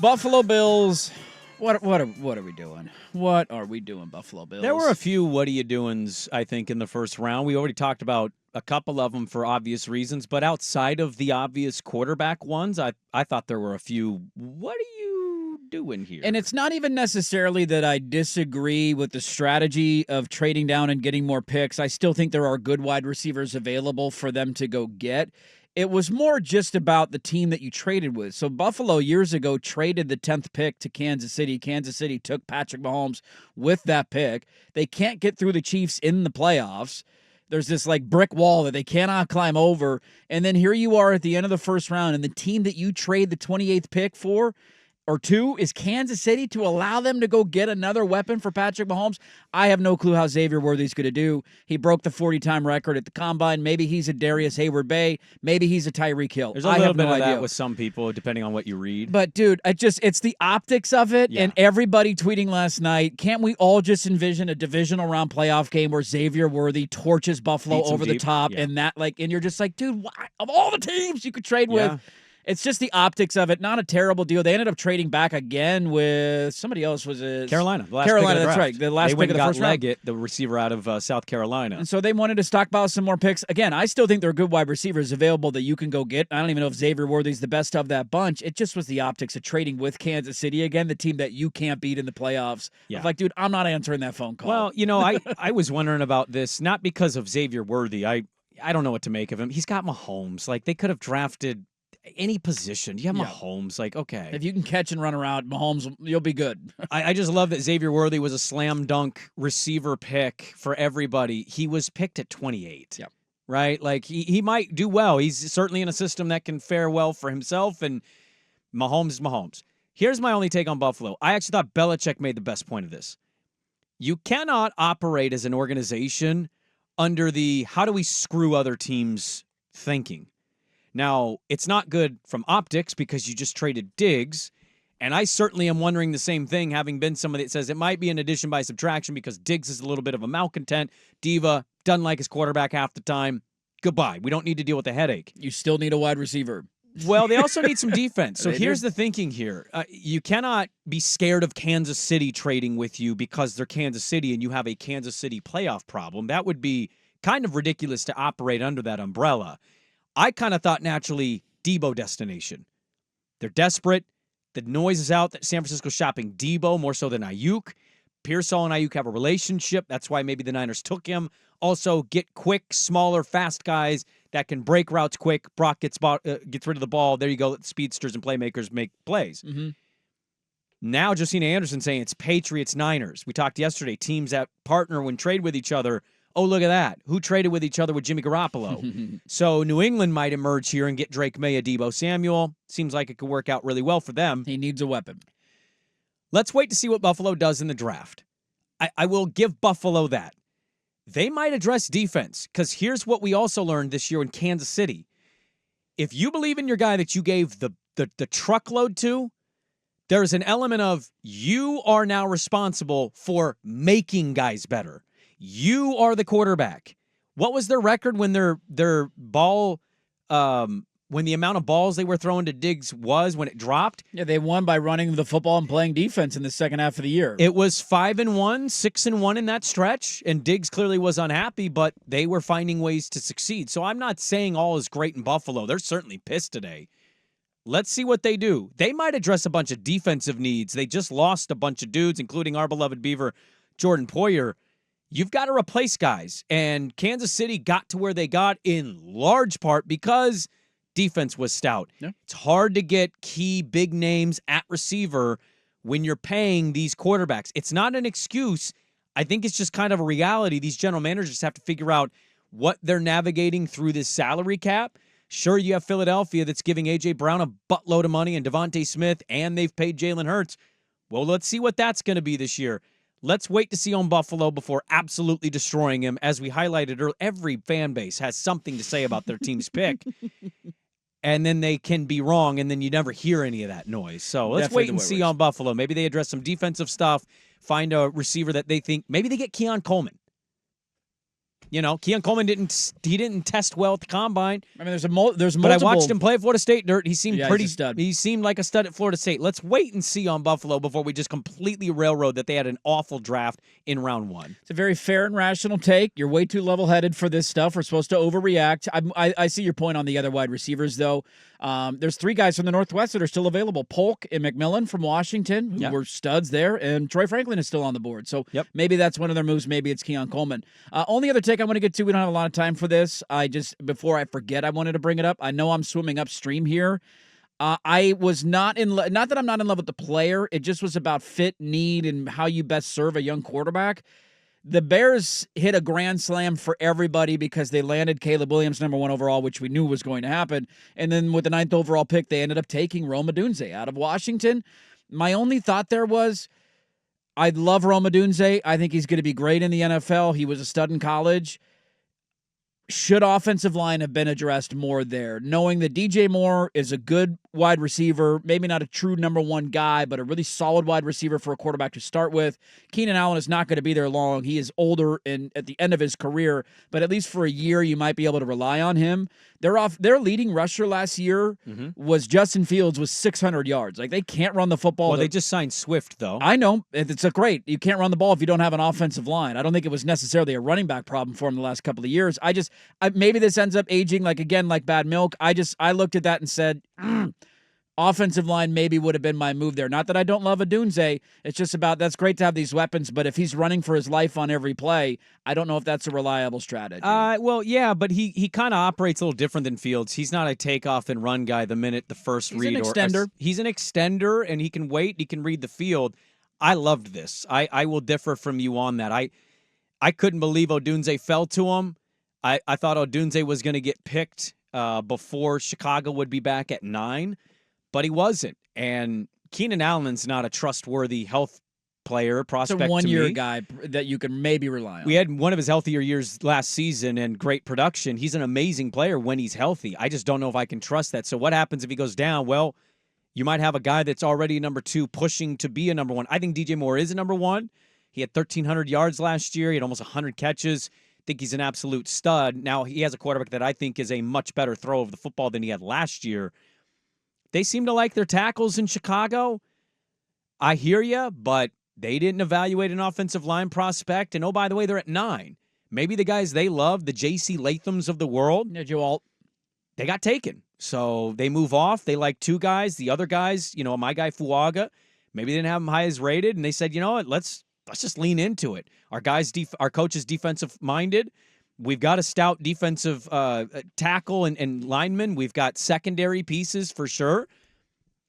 Buffalo Bills. What are we doing? What are we doing, Buffalo Bills? There were a few what are you doings, I think, in the first round. We already talked about a couple of them for obvious reasons, but outside of the obvious quarterback ones, I thought there were a few what are you doing here? And it's not even necessarily that I disagree with the strategy of trading down and getting more picks. I still think there are good wide receivers available for them to go get. It was more just about the team that you traded with. So Buffalo years ago traded the 10th pick to Kansas City. Kansas City took Patrick Mahomes with that pick. They can't get through the Chiefs in the playoffs. There's this like brick wall that they cannot climb over. And then here you are at the end of the first round, and the team that you trade the 28th pick for or two is Kansas City to allow them to go get another weapon for Patrick Mahomes. I have no clue how Xavier Worthy's going to do. He broke the 40-time record at the Combine. Maybe he's a Darius Hayward-Bay. Maybe he's a Tyreek Hill. There's a little bit of that with some people, depending on what you read. But, dude, it's the optics of it, and everybody tweeting last night, can't we all just envision a divisional round playoff game where Xavier Worthy torches Buffalo over the top, and you're just like, dude, why, of all the teams you could trade with, it's just the optics of it. Not a terrible deal. They ended up trading back again with somebody else. Was it Carolina? The last Carolina, pick of the that's draft. right. The last pick of the first round. Leggett, the receiver out of South Carolina. And so they wanted to stockpile some more picks. Again, I still think there are good wide receivers available that you can go get. I don't even know if Xavier Worthy's the best of that bunch. It just was the optics of trading with Kansas City again, the team that you can't beat in the playoffs. Yeah. I'm like, dude, I'm not answering that phone call. Well, I was wondering about this, not because of Xavier Worthy. I don't know what to make of him. He's got Mahomes. Like, they could have drafted any position. You have Mahomes. Like, okay. If you can catch and run around, Mahomes, you'll be good. I just love that Xavier Worthy was a slam dunk receiver pick for everybody. He was picked at 28. Yeah. Right? Like, he might do well. He's certainly in a system that can fare well for himself, and Mahomes is Mahomes. Here's my only take on Buffalo. I actually thought Belichick made the best point of this. You cannot operate as an organization under the how do we screw other teams thinking. Now, it's not good from optics because you just traded Diggs, and I certainly am wondering the same thing, having been somebody that says it might be an addition by subtraction because Diggs is a little bit of a malcontent. Diva doesn't like his quarterback half the time. Goodbye. We don't need to deal with the headache. You still need a wide receiver. Well, they also need some defense. So here's the thinking here. You cannot be scared of Kansas City trading with you because they're Kansas City and you have a Kansas City playoff problem. That would be kind of ridiculous to operate under that umbrella. I kind of thought naturally Debo destination. They're desperate. The noise is out that San Francisco's shopping Debo more so than Ayuk. Pearsall and Ayuk have a relationship. That's why maybe the Niners took him. Also, get quick, smaller, fast guys that can break routes quick. Brock gets rid of the ball. There you go. Let the speedsters and playmakers make plays. Mm-hmm. Now, Josina Anderson saying it's Patriots, Niners. We talked yesterday. Teams that partner when trade with each other. Oh, look at that. Who traded with each other with Jimmy Garoppolo? So New England might emerge here and get Drake May, Deebo Samuel. Seems like it could work out really well for them. He needs a weapon. Let's wait to see what Buffalo does in the draft. I will give Buffalo that. They might address defense, because here's what we also learned this year in Kansas City. If you believe in your guy that you gave the truckload to, there's an element of you are now responsible for making guys better. You are the quarterback. What was their record when their ball, when the amount of balls they were throwing to Diggs was when it dropped? Yeah, they won by running the football and playing defense in the second half of the year. It was 5-1, 6-1 in that stretch, and Diggs clearly was unhappy, but they were finding ways to succeed. So I'm not saying all is great in Buffalo. They're certainly pissed today. Let's see what they do. They might address a bunch of defensive needs. They just lost a bunch of dudes, including our beloved Beaver, Jordan Poyer. You've got to replace guys, and Kansas City got to where they got in large part because defense was stout. Yeah. It's hard to get key big names at receiver when you're paying these quarterbacks. It's not an excuse. I think it's just kind of a reality. These general managers have to figure out what they're navigating through this salary cap. Sure, you have Philadelphia that's giving A.J. Brown a buttload of money and Devontae Smith, and they've paid Jalen Hurts. Well, let's see what that's going to be this year. Let's wait to see on Buffalo before absolutely destroying him. As we highlighted earlier, every fan base has something to say about their team's pick. And then they can be wrong, and then you never hear any of that noise. So let's wait and see on Buffalo. Maybe they address some defensive stuff, find a receiver that they think, maybe they get Keon Coleman. Keon Coleman didn't test well at the combine. I mean, there's multiple. But I watched him play at Florida State, Dirt. He seemed he's a stud. He seemed like a stud at Florida State. Let's wait and see on Buffalo before we just completely railroad that they had an awful draft in round 1. It's a very fair and rational take. You're way too level-headed for this stuff. We're supposed to overreact. I see your point on the other wide receivers, though. There's 3 guys from the Northwest that are still available. Polk and McMillan from Washington, who were studs there, and Troy Franklin is still on the board. So maybe that's one of their moves. Maybe it's Keon Coleman. Only other take I want to get to, we don't have a lot of time for this. Before I forget, I wanted to bring it up. I know I'm swimming upstream here. I was not not that I'm not in love with the player. It just was about fit, need, and how you best serve a young quarterback. The Bears hit a grand slam for everybody because they landed Caleb Williams number 1 overall, which we knew was going to happen. And then with the 9th overall pick, they ended up taking Rome Odunze out of Washington. My only thought there was, I love Rome Odunze. I think he's going to be great in the NFL. He was a stud in college. Should offensive line have been addressed more there? Knowing that DJ Moore is a good wide receiver, maybe not a true number 1 guy, but a really solid wide receiver for a quarterback to start with. Keenan Allen is not going to be there long. He is older and at the end of his career, but at least for a year, you might be able to rely on him. Their leading rusher last year was Justin Fields with 600 yards. Like, they can't run the football. Well, they just signed Swift, though. I know. It's a great. You can't run the ball if you don't have an offensive line. I don't think it was necessarily a running back problem for him the last couple of years. Maybe this ends up aging like bad milk. I looked at that and said, offensive line maybe would have been my move there. Not that I don't love Odunze. It's just about, that's great to have these weapons, but if he's running for his life on every play, I don't know if that's a reliable strategy. Well, yeah, but he kind of operates a little different than Fields. He's not a takeoff and run guy the minute the first read. He's an extender. He's an extender, and he can wait. He can read the field. I loved this. I will differ from you on that. I couldn't believe Odunze fell to him. I thought Odunze was going to get picked before Chicago would be back at 9. But he wasn't. And Keenan Allen's not a trustworthy health player, prospect to me. It's a one-year guy that you can maybe rely on. We had one of his healthier years last season and great production. He's an amazing player when he's healthy. I just don't know if I can trust that. So what happens if he goes down? Well, you might have a guy that's already number 2 pushing to be a number 1. I think DJ Moore is a number 1. He had 1,300 yards last year. He had almost 100 catches. I think he's an absolute stud. Now, he has a quarterback that I think is a much better throw of the football than he had last year. They seem to like their tackles in Chicago. I hear you, but they didn't evaluate an offensive line prospect. And, oh, by the way, they're at 9. Maybe the guys they love, the J.C. Lathams of the world, they got taken. So they move off. They like 2 guys. The other guys, my guy Fuaga, maybe they didn't have him high as rated. And they said, you know what, let's just lean into it. Our coach is defensive-minded. We've got a stout defensive tackle and lineman. We've got secondary pieces for sure.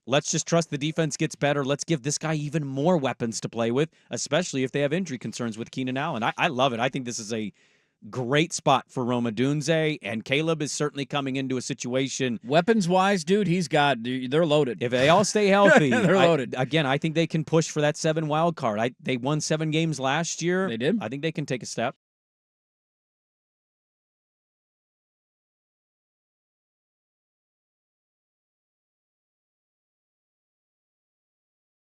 Let's just trust the defense gets better. Let's give this guy even more weapons to play with, especially if they have injury concerns with Keenan Allen. I love it. I think this is a great spot for Rome Odunze, and Caleb is certainly coming into a situation. Weapons-wise, dude, they're loaded. If they all stay healthy, they're loaded. I think they can push for that 7 wild card. They won 7 games last year. They did. I think they can take a step.